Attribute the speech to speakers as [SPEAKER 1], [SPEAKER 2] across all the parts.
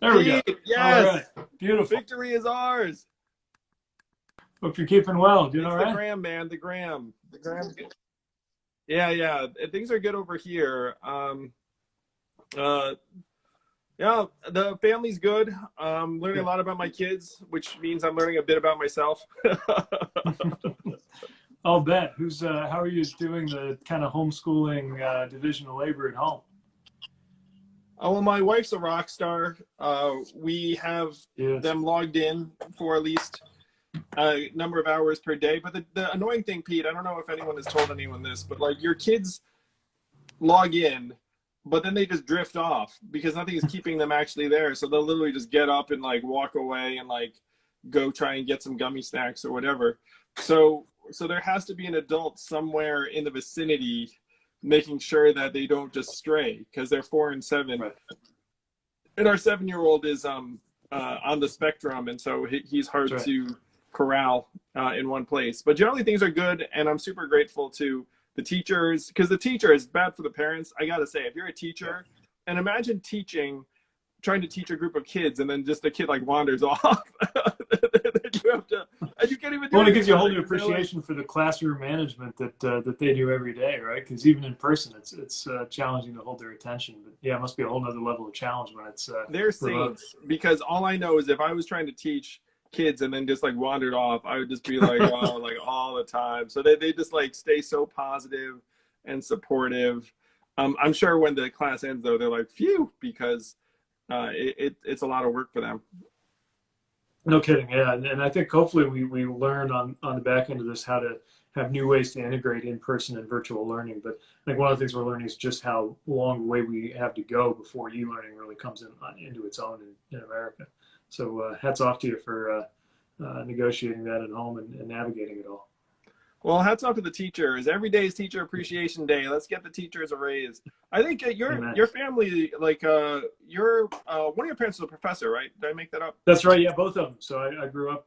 [SPEAKER 1] There we go.
[SPEAKER 2] Pete,
[SPEAKER 1] All right.
[SPEAKER 2] yes,
[SPEAKER 1] Beautiful.
[SPEAKER 2] victory is ours.
[SPEAKER 1] Hope you're keeping well. Doing
[SPEAKER 2] It's
[SPEAKER 1] all
[SPEAKER 2] the
[SPEAKER 1] right?
[SPEAKER 2] gram, man. The gram's good. Yeah, yeah. Things are good over here. Uh, yeah, the family's good. Learning a
[SPEAKER 1] Good.
[SPEAKER 2] lot about my kids, which means I'm learning a bit about myself.
[SPEAKER 1] I'll bet. How are you doing the kind of homeschooling division of labor at home?
[SPEAKER 2] Oh, well, my wife's a rock star. We have
[SPEAKER 1] Yes.
[SPEAKER 2] them logged in for at least a number of hours per day. But the annoying thing, Pete, I don't know if anyone has told anyone this, but like your kids log in, but then they just drift off because nothing is keeping them actually there. So they'll literally just get up and like walk away and like go try and get some gummy snacks or whatever. So there has to be an adult somewhere in the vicinity making sure that they don't just stray because they're 4 and 7.
[SPEAKER 1] Right.
[SPEAKER 2] And our 7-year-old is on the spectrum, and so he's
[SPEAKER 1] That's
[SPEAKER 2] hard
[SPEAKER 1] right.
[SPEAKER 2] to corral in one place. But generally, things are good, and I'm super grateful to the teachers because the teacher is bad for the parents. I gotta say, if you're a
[SPEAKER 1] Yeah.
[SPEAKER 2] teacher, and imagine trying to teach a group of kids, and then just the kid like wanders off, then you have to, and you can't even do
[SPEAKER 1] Well, it
[SPEAKER 2] anything
[SPEAKER 1] gives you a
[SPEAKER 2] about
[SPEAKER 1] whole
[SPEAKER 2] it
[SPEAKER 1] new
[SPEAKER 2] 'cause they're like,
[SPEAKER 1] appreciation for the classroom management that they do every day, right? Because even in person, it's challenging to hold their attention. But yeah, it must be a whole nother level of challenge when it's
[SPEAKER 2] they're
[SPEAKER 1] remote.
[SPEAKER 2] saints because all I know is if I was trying to teach kids and then just like wandered off, I would just be like, oh, like all the time. So they just like stay so positive and supportive. I'm sure when the class ends though, they're like, phew, because it's a lot of work for them.
[SPEAKER 1] No kidding, yeah, and I think hopefully we learn on the back end of this how to have new ways to integrate in-person and virtual learning. But I think one of the things we're learning is just how long the way we have to go before e-learning really comes into its own in America. So hats off to you for negotiating that at home and navigating it all.
[SPEAKER 2] Well, hats off to the teachers. Every day is Teacher Appreciation Day. Let's get the teachers a raise. I think
[SPEAKER 1] Amen.
[SPEAKER 2] your family, like your one of your parents is a professor, right? Did I make that up?
[SPEAKER 1] That's right. Yeah, both of them. So I grew up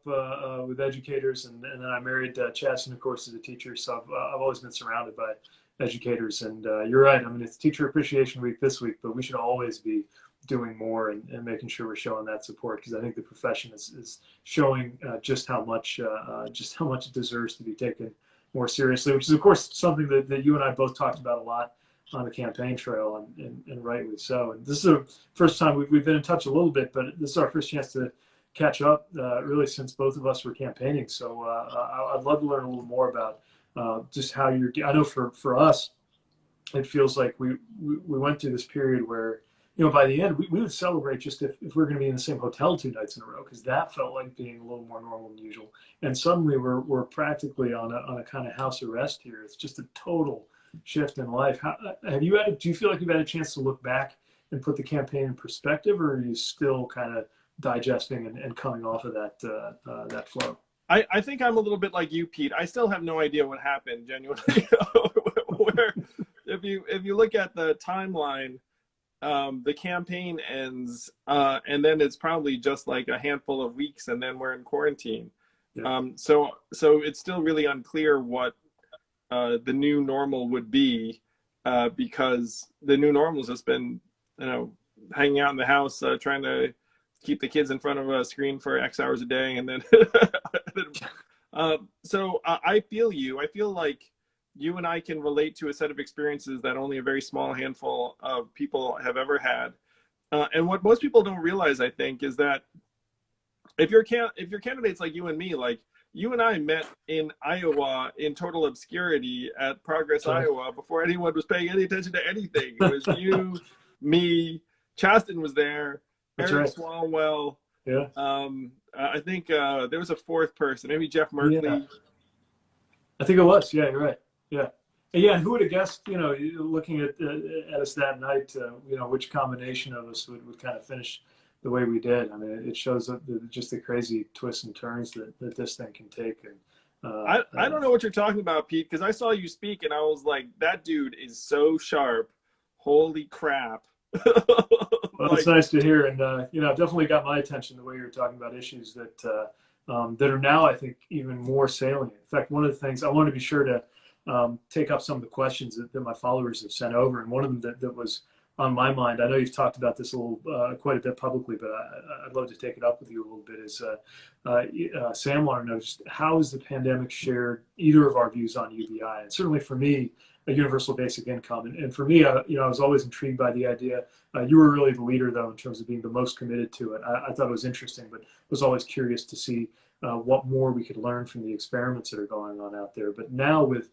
[SPEAKER 1] with educators, and then I married Chaston, of course, as a teacher. So I've always been surrounded by educators. And you're right. I mean, it's Teacher Appreciation Week this week, but we should always be doing more and making sure we're showing that support because I think the profession is showing just how much it deserves to be taken more seriously, which is of course something that you and I both talked about a lot on the campaign trail, and rightly so. And this is the first time we've been in touch a little bit, but this is our first chance to catch up really since both of us were campaigning. So I'd love to learn a little more about just how you're. I know for us, it feels like we went through this period where by the end we would celebrate just if we're going to be in the same hotel 2 nights in a row because that felt like being a little more normal than usual. And suddenly we're practically on a kind of house arrest here. It's just a total shift in life. Do you feel like you've had a chance to look back and put the campaign in perspective, or are you still kind of digesting and coming off of that flow?
[SPEAKER 2] I think I'm a little bit like you, Pete. I still have no idea what happened, genuinely. Where if you look at the timeline, the campaign ends, and then it's probably just like a handful of weeks, and then we're in quarantine.
[SPEAKER 1] Yeah.
[SPEAKER 2] So it's still really unclear what the new normal would be, because the new normal has just been, hanging out in the house, trying to keep the kids in front of a screen for X hours a day, and then, so I feel you. I feel like you and I can relate to a set of experiences that only a very small handful of people have ever had. And what most people don't realize, I think, is that if you're candidates like you and me, like you and I met in Iowa in total obscurity at Progress,
[SPEAKER 1] Sorry.
[SPEAKER 2] Iowa, before anyone was paying any attention to anything. It was you, me, Chasten was there,
[SPEAKER 1] That's
[SPEAKER 2] Eric
[SPEAKER 1] right.
[SPEAKER 2] Swalwell.
[SPEAKER 1] Yeah.
[SPEAKER 2] I think there was a fourth person, maybe Jeff
[SPEAKER 1] Yeah.
[SPEAKER 2] Merkley.
[SPEAKER 1] I think it was. Yeah, you're right. Yeah. And yeah, and who would have guessed, looking at us that night, which combination of us would kind of finish the way we did. I mean, it shows just the crazy twists and turns that this thing can take. And
[SPEAKER 2] I don't know what you're talking about, Pete, because I saw you speak and I was like, that dude is so sharp. Holy crap.
[SPEAKER 1] Well, it's nice to hear, and definitely got my attention the way you're talking about issues that are now, I think, even more salient. In fact, one of the things I want to be sure to take up some of the questions that my followers have sent over, and one of them that was on my mind. I know you've talked about this a little, quite a bit publicly, but I'd love to take it up with you a little bit. Sam wanted to know just how has the pandemic shared either of our views on UBI? And certainly for me, a universal basic income. And for me, I was always intrigued by the idea. You were really the leader, though, in terms of being the most committed to it. I thought it was interesting, but was always curious to see what more we could learn from the experiments that are going on out there. But now with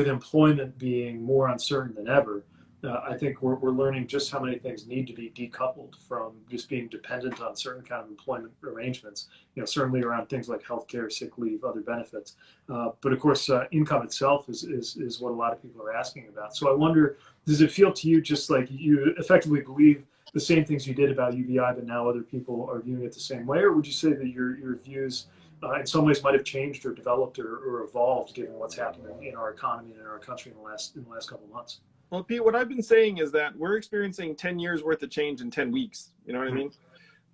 [SPEAKER 1] employment being more uncertain than ever, I think we're learning just how many things need to be decoupled from just being dependent on certain kind of employment arrangements. Certainly around things like healthcare, sick leave, other benefits. But of course, income itself is what a lot of people are asking about. So I wonder, does it feel to you just like you effectively believe the same things you did about UBI, but now other people are viewing it the same way, or would you say that your views in some ways might have changed or developed or evolved given what's happened in our economy and in our country in the last couple of months?
[SPEAKER 2] Well, Pete, what I've been saying is that we're experiencing 10 years worth of change in 10 weeks. You know what I mean?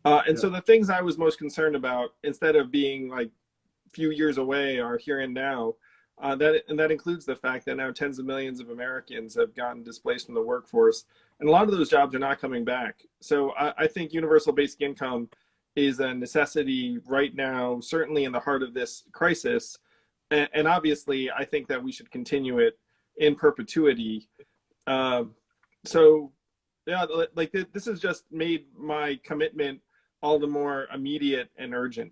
[SPEAKER 2] And so the things I was most concerned about, instead of being like a few years away, are here and now. That includes the fact that now tens of millions of Americans have gotten displaced from the workforce, and a lot of those jobs are not coming back. So I think universal basic income is a necessity right now, certainly in the heart of this crisis. And obviously, I think that we should continue it in perpetuity. So yeah, like this has just made my commitment all the more immediate and urgent.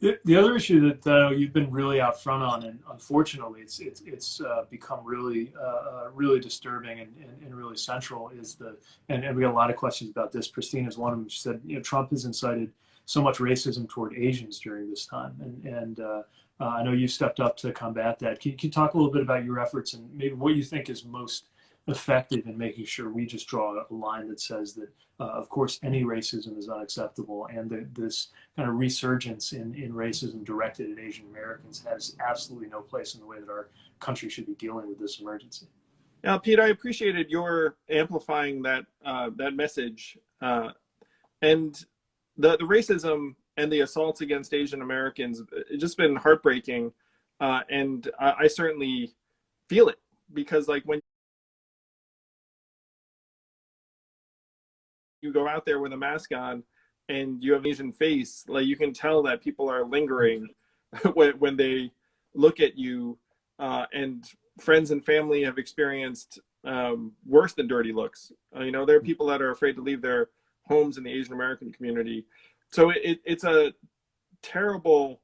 [SPEAKER 1] The other issue that you've been really out front on, and unfortunately it's become really really disturbing and really central, is and we got a lot of questions about this. Christine is one of them. She said, Trump has incited so much racism toward Asians during this time, and I know you stepped up to combat that. Can you talk a little bit about your efforts and maybe what you think is most effective in making sure we just draw a line that says that, of course, any racism is unacceptable, and this kind of resurgence in racism directed at Asian Americans has absolutely no place in the way that our country should be dealing with this emergency?
[SPEAKER 2] Now, Pete, I appreciated your amplifying that message, and the racism and the assaults against Asian Americans, it's just been heartbreaking, and I certainly feel it, because like when you go out there with a mask on and you have an Asian face, like you can tell that people are lingering when they look at you, and friends and family have experienced worse than dirty looks. There are people that are afraid to leave their homes in the Asian American community. So it's a terrible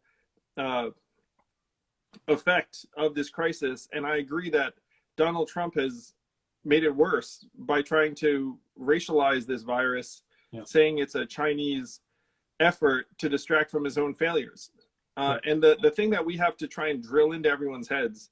[SPEAKER 2] effect of this crisis. And I agree that Donald Trump has made it worse by trying to racialize this virus, saying it's a Chinese effort to distract from his own failures. And the thing that we have to try and drill into everyone's heads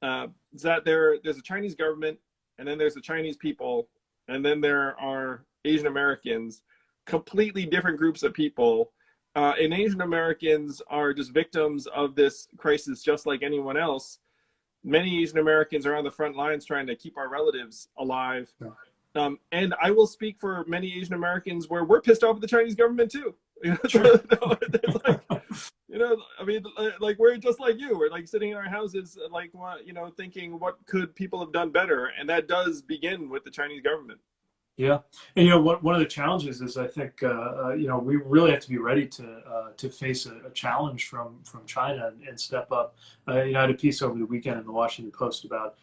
[SPEAKER 2] is that there's a Chinese government, and then there's the Chinese people, and then there are Asian Americans, completely different groups of people. And Asian Americans are just victims of this crisis, just like anyone else. Many Asian Americans are on the front lines trying to keep our relatives alive. And I will speak for many Asian Americans where we're pissed off at the Chinese government too. I mean, like we're just like you. We're like sitting in our houses, like, thinking what could people have done better, and that does begin with the Chinese government.
[SPEAKER 1] Yeah, and one of the challenges is, I think we really have to be ready to face a challenge from China and step up. I had a piece over the weekend in the Washington Post about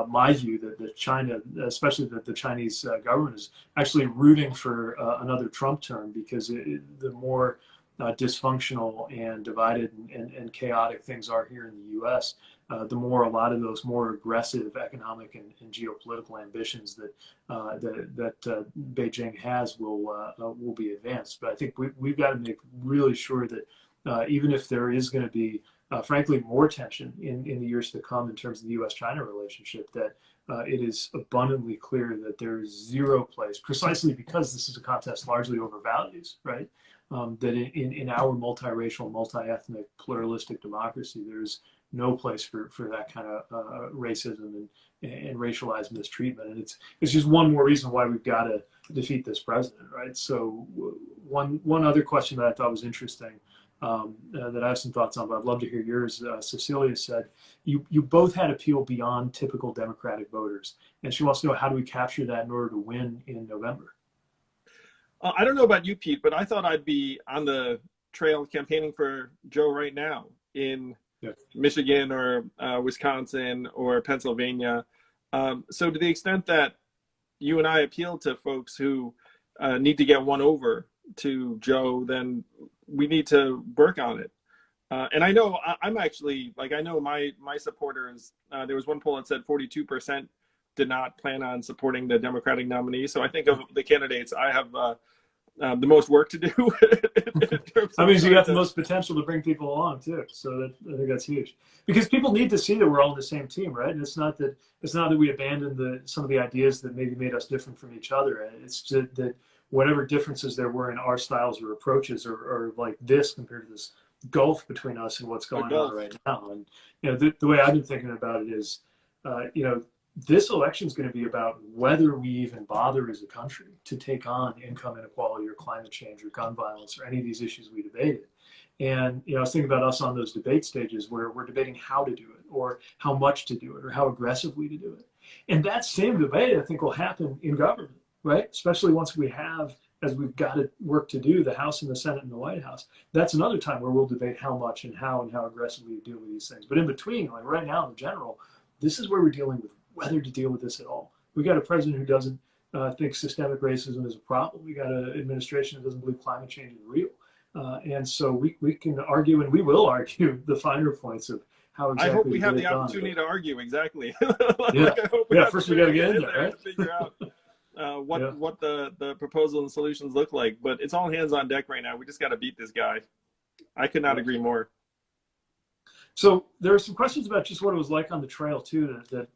[SPEAKER 1] my view that China, especially that the Chinese government, is actually rooting for another Trump term, because the more dysfunctional and divided and chaotic things are here in the U.S., the more a lot of those more aggressive economic and geopolitical ambitions that Beijing has will be advanced. But I think we've got to make really sure that even if there is going to be, frankly, more tension in the years to come in terms of the U.S.-China relationship, that it is abundantly clear that there is zero place, precisely because this is a contest largely over values, right? That in our multiracial, multi-ethnic, pluralistic democracy, there's no place for that kind of racism and racialized mistreatment. And it's just one more reason why we've got to defeat this president, right? So one other question that I thought was interesting that I have some thoughts on, but I'd love to hear yours. Cecilia said, you both had appeal beyond typical Democratic voters. And she wants to know, how do we capture that in order to win in November?
[SPEAKER 2] I don't know about you, Pete, but I thought I'd be on the trail campaigning for Joe right now in
[SPEAKER 1] Yeah.
[SPEAKER 2] Michigan or Wisconsin or Pennsylvania. So to the extent that you and I appeal to folks who need to get won over to Joe, then we need to work on it. And I know I'm actually, like, I know my supporters, there was one poll that said 42% did not plan on supporting the Democratic nominee. So I think of the candidates, I have the most work to do.
[SPEAKER 1] That means you got the most potential to bring people along too. So I think that's huge, because people need to see that we're all on the same team, right? And it's not that we abandoned some of the ideas that maybe made us different from each other. It's just that whatever differences there were in our styles or approaches are like this compared to this gulf between us and what's going on right now. And the way I've been thinking about it is, this election is going to be about whether we even bother as a country to take on income inequality or climate change or gun violence or any of these issues we debated. And I was thinking about us on those debate stages where we're debating how to do it or how much to do it or how aggressively to do it. And that same debate, I think, will happen in government, right? Especially once we have, as we've got work to do, the House and the Senate and the White House. That's another time where we'll debate how much and how aggressively we deal with these things. But in between, like right now in general, this is where we're dealing with whether to deal with this at all. We got a president who doesn't think systemic racism is a problem. We got an administration that doesn't believe climate change is real. And so we can argue, and we will argue, the finer points of how exactly.
[SPEAKER 2] I hope we have the opportunity to argue, exactly.
[SPEAKER 1] Yeah, first we got to get in there, right?
[SPEAKER 2] To figure out what the proposal and solutions look like. But it's all hands on deck right now. We just got to beat this guy. I could not agree more.
[SPEAKER 1] So there are some questions about just what it was like on the trail too that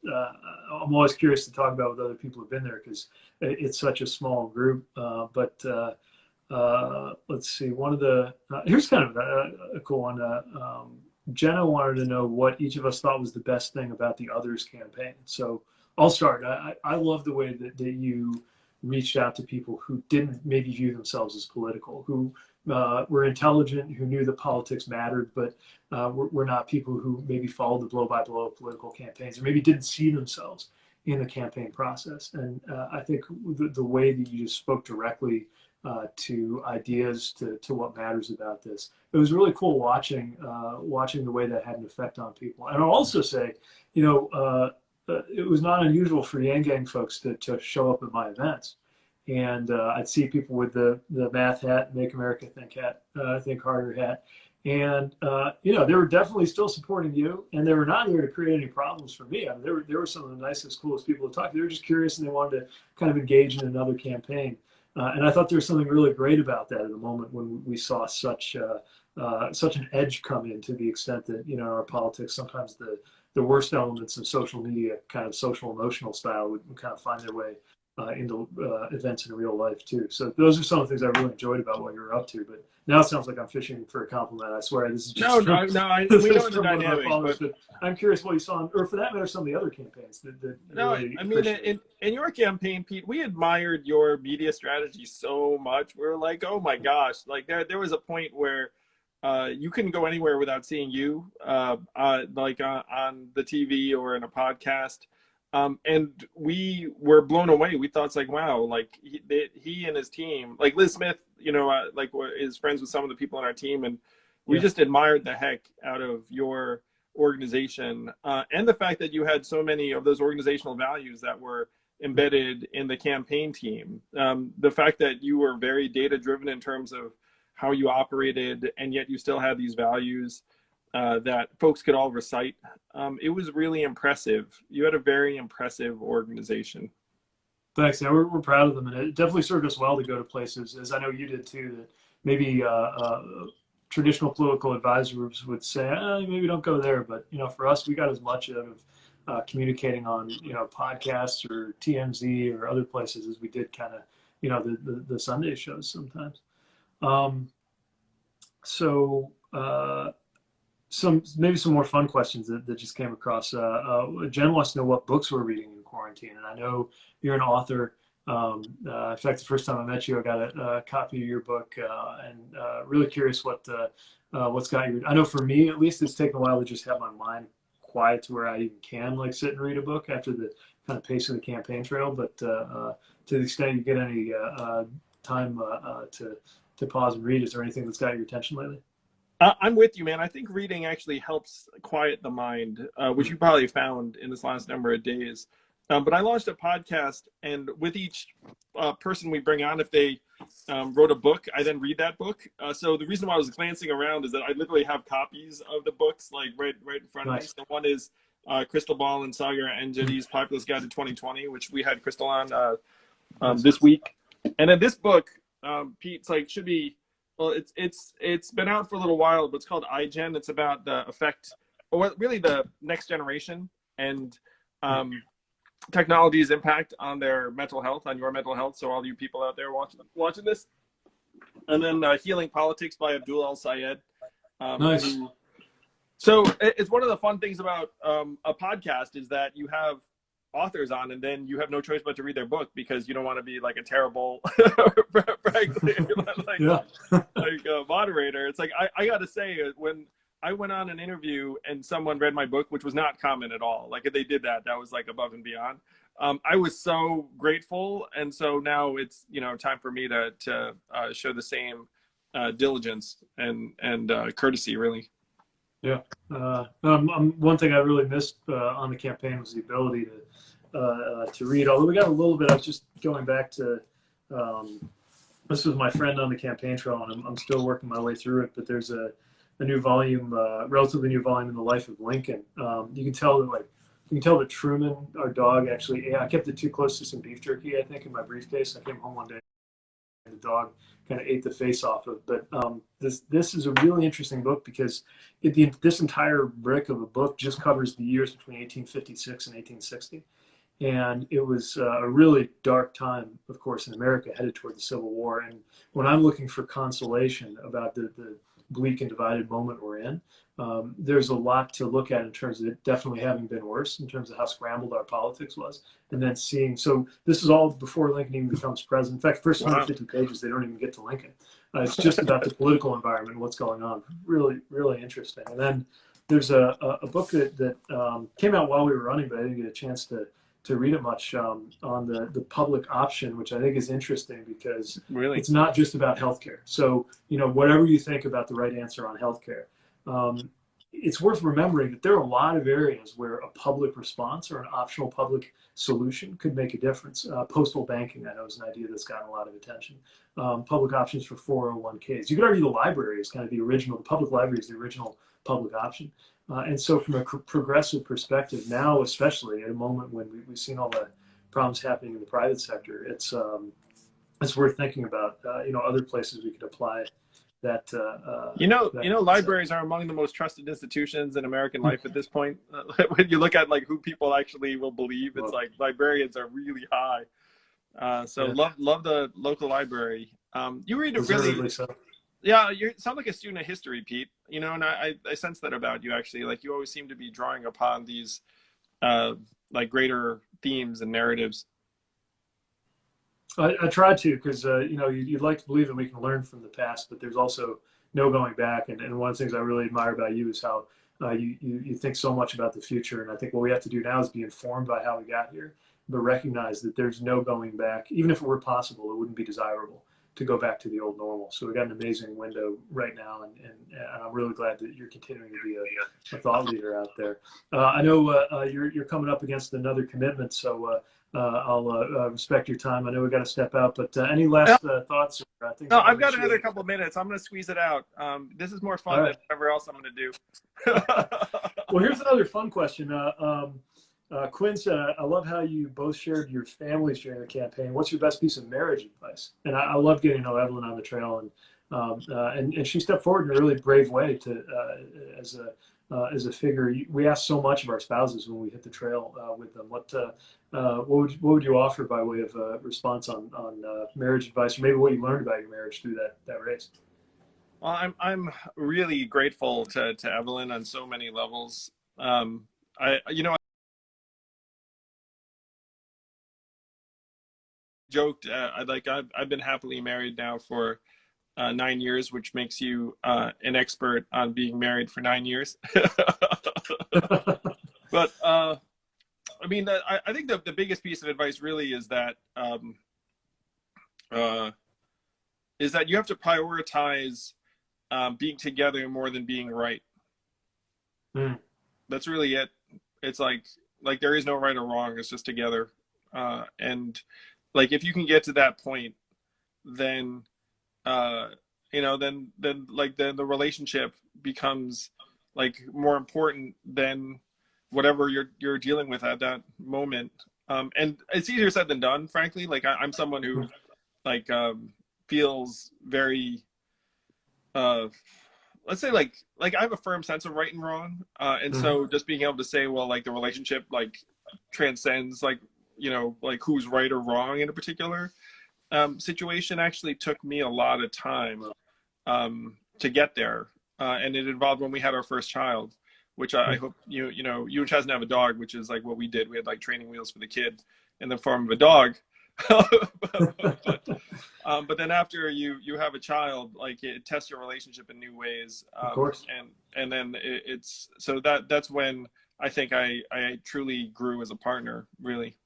[SPEAKER 1] I'm always curious to talk about with other people who've been there, because it's such a small group. But let's see. One of the here's kind of a cool one. Jenna wanted to know what each of us thought was the best thing about the Others campaign. So I'll start. I love the way that you reached out to people who didn't maybe view themselves as political, who were intelligent, who knew that politics mattered, but were not people who maybe followed the blow-by-blow of political campaigns, or maybe didn't see themselves in the campaign process. And I think the way that you just spoke directly to ideas, to what matters about this, it was really cool watching the way that had an effect on people. And I'll also say, it was not unusual for Yang Gang folks to show up at my events. And I'd see people with the math hat, Make America Think Harder hat. And, they were definitely still supporting you, and they were not here to create any problems for me. I mean, they were some of the nicest, coolest people to talk to. They were just curious, and they wanted to kind of engage in another campaign. And I thought there was something really great about that at the moment when we saw such an edge come in, to the extent that, in our politics, sometimes the worst elements of social media, kind of social emotional style, would kind of find their way into events in real life too. So those are some of the things I really enjoyed about what you were up to. But now it sounds like I'm fishing for a compliment. I swear, this is just
[SPEAKER 2] we know the dynamics.
[SPEAKER 1] But I'm curious what you saw, or for that matter, some of the other campaigns that really
[SPEAKER 2] I mean, in your campaign, Pete, we admired your media strategy so much. We were like, oh my gosh, like there was a point where you couldn't go anywhere without seeing you, like on the TV or in a podcast. And we were blown away. We thought, it's like, wow, like he and his team, like Liz Smith, like is friends with some of the people on our team. And we just admired the heck out of your organization, and the fact that you had so many of those organizational values that were embedded in the campaign team. The fact that you were very data driven in terms of how you operated, and yet you still had these values that folks could all recite. It was really impressive. You had a very impressive organization.
[SPEAKER 1] Thanks. Yeah, we're proud of them, and it definitely served us well to go to places, as I know you did too, that maybe traditional political advisors would say, maybe don't go there. But for us, we got as much out of communicating on podcasts or TMZ or other places as we did kind of the Sunday shows sometimes. Maybe some more fun questions that just came across. Jen wants to know what books we're reading in quarantine, and I know you're an author. In fact, the first time I met you, I got a copy of your book, and really curious what's got you. I know for me, at least, it's taken a while to just have my mind quiet to where I even can like sit and read a book after the kind of pace of the campaign trail. But to the extent you get any time to pause and read, is there anything that's got your attention lately?
[SPEAKER 2] I'm with you, man. I think reading actually helps quiet the mind, which you probably found in this last number of days. But I launched a podcast, and with each person we bring on, if they wrote a book, I then read that book. So the reason why I was glancing around is that I literally have copies of the books like right in front of me.
[SPEAKER 1] Nice.
[SPEAKER 2] So one is Crystal Ball and Sagar Enjadi's Populist Guide to 2020, which we had Crystal on this week. And then this book, Pete's like should be. Well, it's been out for a little while, but it's called iGen. It's about the effect, or really the next generation and technology's impact on their mental health, on your mental health. So all you people out there watching this, and then Healing Politics by Abdul El Sayed.
[SPEAKER 1] Nice.
[SPEAKER 2] So it's one of the fun things about a podcast is that you have authors on, and then you have no choice but to read their book because you don't want to be like a terrible, frankly, like a moderator. It's like I got to say, when I went on an interview and someone read my book, which was not common at all, like if they did that, that was like above and beyond. I was so grateful, and so now it's time for me to show the same diligence and courtesy, really.
[SPEAKER 1] Yeah. One thing I really missed on the campaign was the ability to read. Although we got a little bit, I was just going back to this was my friend on the campaign trail, and I'm still working my way through it. But there's a new volume, relatively new volume in the life of Lincoln. You can tell that Truman, our dog, actually, I kept it too close to some beef jerky, I think, in my briefcase. I came home one day and the dog kind of ate the face off of. But this is a really interesting book because this entire brick of a book just covers the years between 1856 and 1860. And it was a really dark time, of course, in America, headed toward the Civil War. And when I'm looking for consolation about the bleak and divided moment we're in, there's a lot to look at in terms of it definitely having been worse, in terms of how scrambled our politics was. And then so this is all before Lincoln even becomes president. In fact, first 150 pages, they don't even get to Lincoln. It's just about the political environment, what's going on. Really, really interesting. And then there's a book that came out while we were running, but I didn't get a chance to read it much, on the public option, which I think is interesting because it's not just about healthcare. So, whatever you think about the right answer on healthcare, it's worth remembering that there are a lot of areas where a public response or an optional public solution could make a difference. Postal banking, I know, is an idea that's gotten a lot of attention. Public options for 401ks. You could argue the library is kind of the public library is the original public option. And so from a progressive perspective, now especially at a moment when we've seen all the problems happening in the private sector, it's worth thinking about other places we could apply that.
[SPEAKER 2] Libraries are among the most trusted institutions in American life at this point. When you look at like who people actually will believe, it's like librarians are really high. Love the local library. You read it really. So. Yeah, you sound like a student of history, Pete. And I sense that about you, actually. Like, you always seem to be drawing upon these, like, greater themes and narratives.
[SPEAKER 1] I try to, because, you'd like to believe that we can learn from the past, but there's also no going back. And one of the things I really admire about you is how you think so much about the future. And I think what we have to do now is be informed by how we got here, but recognize that there's no going back. Even if it were possible, it wouldn't be desirable to go back to the old normal. So we got an amazing window right now, and I'm really glad that you're continuing to be a thought leader out there. I know you're coming up against another commitment, so I'll respect your time. I know we got to step out, but any last thoughts?
[SPEAKER 2] No, I've got another couple of minutes. I'm going to squeeze it out. This is more fun than whatever else I'm going to do.
[SPEAKER 1] Well, here's another fun question. Quinn said, I love how you both shared your families during the campaign. What's your best piece of marriage advice? And I love getting to know Evelyn on the trail, and she stepped forward in a really brave way as a figure. We ask so much of our spouses when we hit the trail with them. What would you offer by way of response on marriage advice, or maybe what you learned about your marriage through that race?
[SPEAKER 2] Well, I'm really grateful to Evelyn on so many levels. I. joked, I've been happily married now for 9 years, which makes you an expert on being married for 9 years. But I mean, I think the biggest piece of advice really uh, is that you have to prioritize being together more than being right.
[SPEAKER 1] Mm.
[SPEAKER 2] That's really it. It's like there is no right or wrong. It's just together. And like if you can get to that point, then uh, then the relationship becomes like more important than whatever you're dealing with at that moment. And it's easier said than done, frankly. Like I'm someone who like feels very uh let's say like I have a firm sense of right and wrong, and
[SPEAKER 1] Mm.
[SPEAKER 2] so just being able to say, well, like the relationship like transcends like like who's right or wrong in a particular situation actually took me a lot of time to get there, and it involved when we had our first child, which I hope you and Chaz have a dog, which is like what we did. We had like training wheels for the kid in the form of a dog. But then after you have a child, like it tests your relationship in new ways,
[SPEAKER 1] Of course.
[SPEAKER 2] and then it's so that's when I think I truly grew as a partner, really.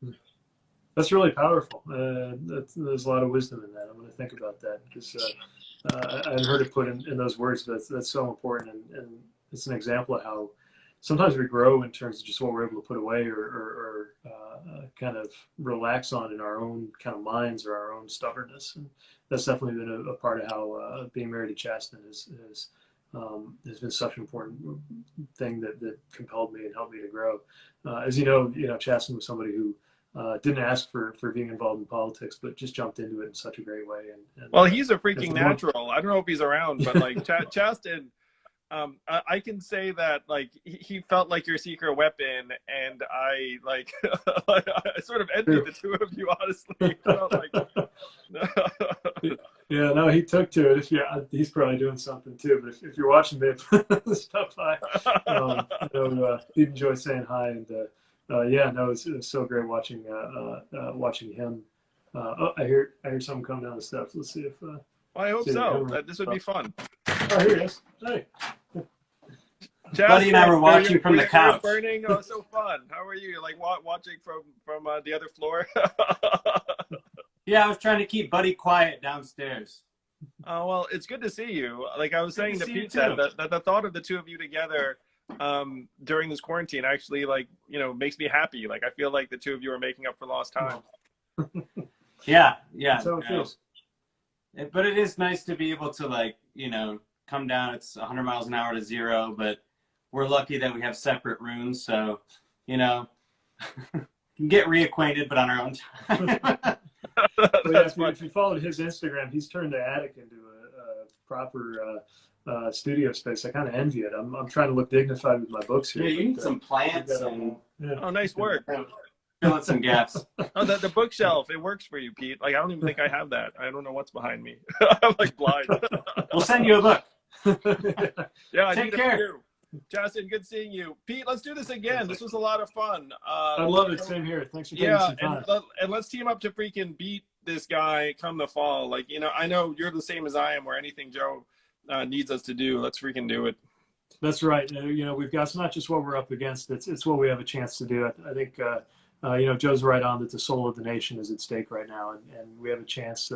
[SPEAKER 1] That's really powerful. There's a lot of wisdom in that. I'm going to think about that because I hadn't heard it put in those words, but that's so important. And it's an example of how sometimes we grow in terms of just what we're able to put away or kind of relax on in our own kind of minds or our own stubbornness. And that's definitely been a part of how being married to Chasten has been such an important thing that compelled me and helped me to grow. As Chasten was somebody who didn't ask for being involved in politics, but just jumped into it in such a great way.
[SPEAKER 2] Well, he's a freaking
[SPEAKER 1] it's
[SPEAKER 2] natural. I don't know if he's around, but like Chasten, I can say that like he felt like your secret weapon, and I like I sort of envied the two of you, honestly.
[SPEAKER 1] Yeah, no, he took to it. He's probably doing something too. But if you're watching, babe, stop by. He'd enjoy saying hi, and yeah, no, it was so great watching him. I hear someone come down the steps. Let's see if.
[SPEAKER 2] Well, I hope so. This would be fun.
[SPEAKER 1] Oh, here he is. Hey.
[SPEAKER 3] Buddy and I were watching from the couch.
[SPEAKER 2] Burning. Oh, so fun. How are you? Like watching from the other floor?
[SPEAKER 3] Yeah, I was trying to keep Buddy quiet downstairs.
[SPEAKER 2] Oh, well, it's good to see you. Like I was saying to Pete, that the thought of the two of you together during this quarantine actually makes me happy. Like I feel like the two of you are making up for lost time.
[SPEAKER 3] Yeah.
[SPEAKER 1] That's how it feels.
[SPEAKER 3] But it is nice to be able to come down. It's 100 miles an hour to zero, but we're lucky that we have separate rooms, so can get reacquainted, but on our own time.
[SPEAKER 1] If you followed his Instagram, he's turned the attic into a proper studio space. I kind of envy it. I'm trying to look dignified with my books here.
[SPEAKER 3] Yeah, you need some plants.
[SPEAKER 2] Oh, nice work.
[SPEAKER 3] Filling some gaps.
[SPEAKER 2] Oh, the bookshelf, it works for you, Pete. Like I don't even think I have that. I don't know what's behind me. I'm like blind.
[SPEAKER 3] We'll send you a book.
[SPEAKER 2] Yeah, I
[SPEAKER 3] Take
[SPEAKER 2] need
[SPEAKER 3] care.
[SPEAKER 2] a few. Justin, good seeing you. Pete, let's do this again. This was a lot of fun.
[SPEAKER 1] I love it. Same here. Thanks for taking some time.
[SPEAKER 2] And let's team up to freaking beat this guy come the fall. Like, I know you're the same as I am where anything Joe needs us to do, let's freaking do it.
[SPEAKER 1] That's right. We've got, it's not just what we're up against. It's what we have a chance to do. I think, Joe's right on that the soul of the nation is at stake right now. And we have a chance,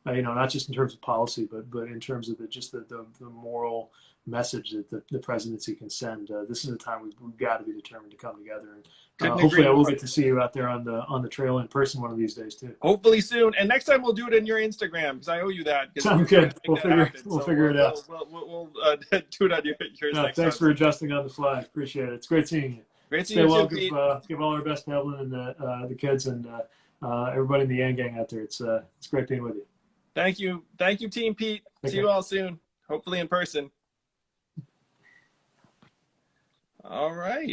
[SPEAKER 1] not just in terms of policy, but in terms of the moral message that the presidency can send. This is a time we've got to be determined to come together, and hopefully I will get to see you out there on the trail in person one of these days too.
[SPEAKER 2] Hopefully soon, and next time we'll do it in your Instagram because I owe you that.
[SPEAKER 1] Sounds good. We'll figure it out.
[SPEAKER 2] We'll do it on yours.
[SPEAKER 1] No, thanks for adjusting on the fly. Appreciate it. It's great seeing you.
[SPEAKER 2] Great seeing you too, Pete.
[SPEAKER 1] Give all our best to Evelyn and the kids and everybody in the Yang Gang out there. It's great being with you.
[SPEAKER 2] Thank you, Team Pete. See you all soon. Hopefully in person. All right.